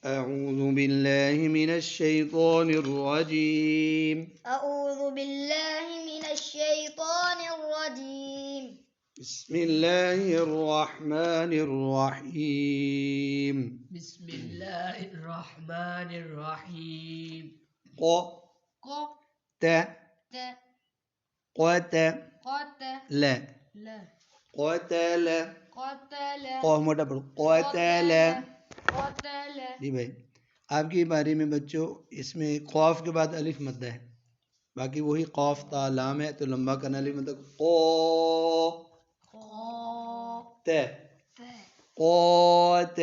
أعوذ بالله من الشيطان الرجيم. أعوذ بالله من الشيطان الرجيم. بسم الله الرحمن الرحيم. بسم الله الرحمن الرحيم. ق ق ت ت قت قت ل ل قتل قتل قاف موٹا پڑھو قتل. قتل. جی بھائی آپ کی باری میں بچوں اس میں قاف کے بعد الف مدہ ہے، باقی وہی قاف تا لام ہے تو لمبا کرنا الف مدہ قو ت قوت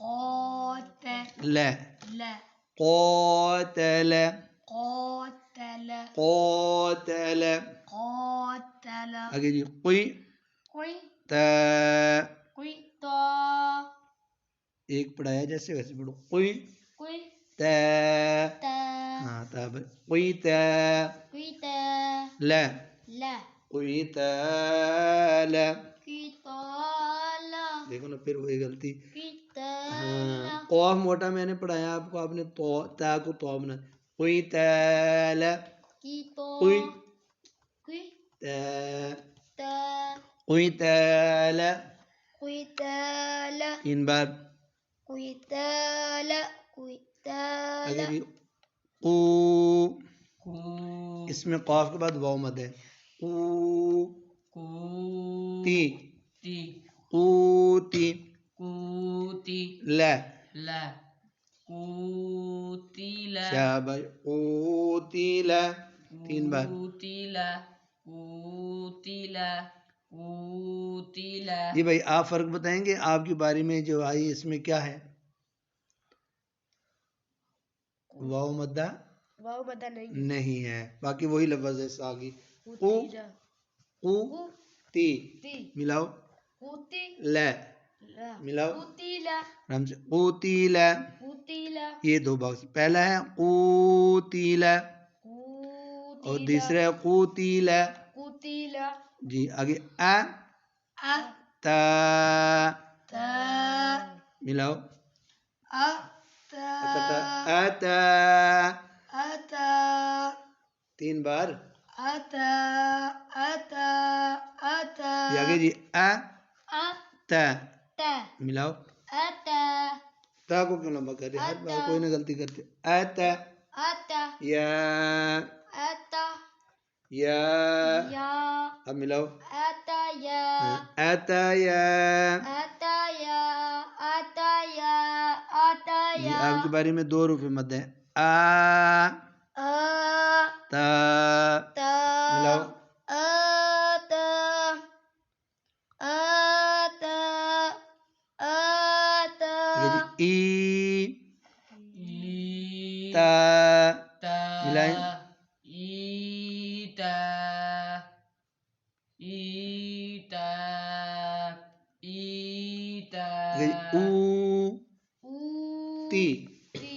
قوت ل ل قاتل قاتل قاتل. قاتل. آگے جی قی قی ت قیت ایک پڑھایا جیسے ویسے پڑھو قی قی ت. ت ہاں تاب قی ت قیت ل ل قی ت ل. قتال دیکھو نا پھر وہی غلطی. قتال ہاں قاف موٹا میں نے پڑھایا آپ کو، آپ نے تو تا کو تو بنا قی تال قیتو قی قی ت ت قی تال. قتال 3 بار. قتال قتال. آگے جی قو کو اس میں قاف کے بعد واو مد ہے. قو کو تی تی قوتی کوتی ل ل قوتیل شاباش قوتیل. 3 بار. قوتیل قوتیل قوتیل. جی بھائی آپ فرق بتائیں گے آپ کی باری میں جو آئی اس میں کیا ہے؟ واو مدہ واو مدہ نہیں نہیں ہے، باقی وہی لفظ ہے ساگی. قو قوتیلا قو تی تی ملاؤ قوتی ل لا ملاؤ قوتیلا رم سے قوتیل. قوتیلا یہ 2 باکس، پہلا ہے قوتیل اور قوتیلا دوسرا ہے قوتیل. قوتیلا. جی آگے ا ا تا تا ملاؤ ا تا اتا. اتا 3 بار. اتا اتا اتا. جی آگے جی ا ا تا تا ملاؤ. اتا تا کو کیوں لمبا کر دیا؟ ہر بار کوئی نہ غلطی کرتے. اتا اتا یا اتا یا. یا اب ملاؤ اتا یا اتا یا. اتا یا اتا یا اتا جی یا. آپ کی باری میں 2 حروف مد ہیں. آ ا تا تا ملاؤ اتا اتا اتا. آگے جی ای ای تا تا ملائیں. ایتا ایتا ایتا. آگے جی او او تی. تی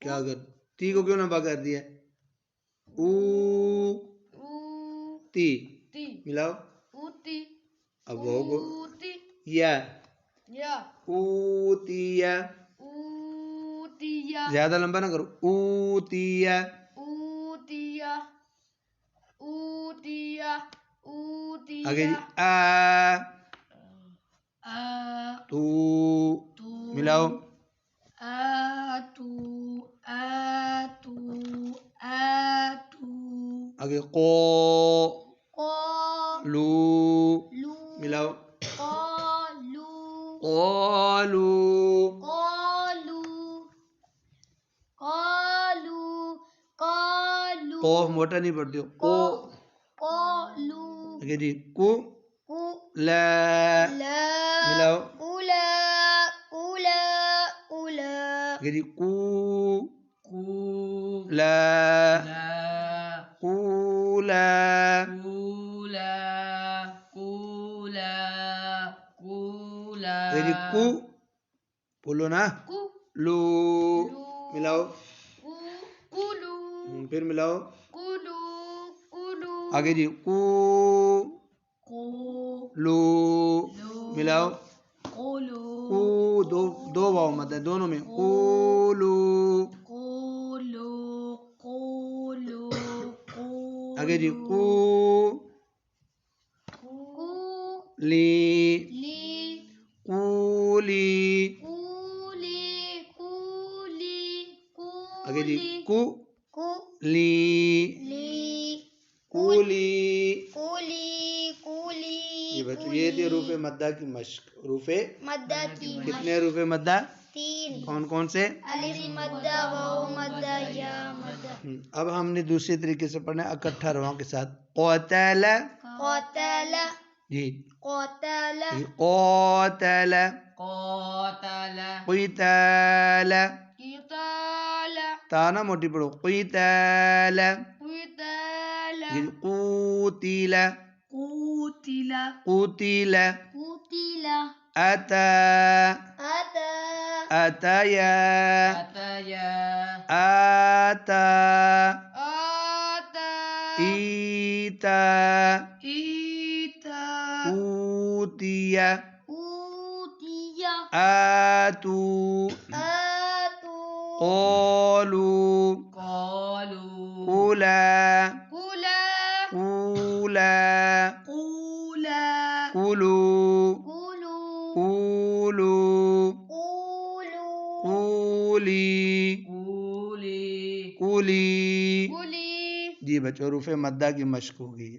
کیا کر تی کو کیوں لمبا کر دیا؟ او او تی تی ملاؤ. اوتی اب وہ کو اوتی یا یا اوتیا. اوتیا زیادہ لمبا نہ کرو. اوتیا اوتیا اوتیا آگے جی اوتیا. آ ا تو تو ملاؤ. آتو آتو آتو. آگے قو قالو لو ملاؤ. قالو قالو قالو قالو قالو. قوف موٹا نہیں پڑھتے ہو. قو قالو آگے جی کو قو لا لا ملاؤ. اولا اولا اولا. آگے جی کو کو لا لا قولا. کولا کولا کولا. آگے جی کو بولو نا کو لو لو ملاؤ. کو کولو پھر ملاؤ. کولو کولو. آگے جی کو کو لو لو ملاؤ. قولو دو واو مد ہے دونوں میں قولو قولوا قولوا آگے جی لی قولی قولی قولی آگے جی قولی لی قولی قولی قولی یہ بچوں یہ تھی حروف مدہ کی مشق حروف مدہ کی کتنے حروف مدہ 3 کون کون سے الف مدہ واو مدہ یا مدہ اب ہم نے دوسرے طریقے سے پڑھنا ہے اکٹھا رواں کے ساتھ قتل قتل جی قتل قاتل قاتل قتال قتال تا نا موٹی پڑھو قتال قتال جی قوتل قوتل قتل قتل أتى أتى أتيا أتيا آتى آتى إيتا إيتا أوتي أوتي آتوا آتوا قالوا قالوا قولا قولا قولا قولا قولوا قولوا قولوا قولوا قولي قولي قولي قولي جی بچوں حروف مدہ کی مشق ہوگی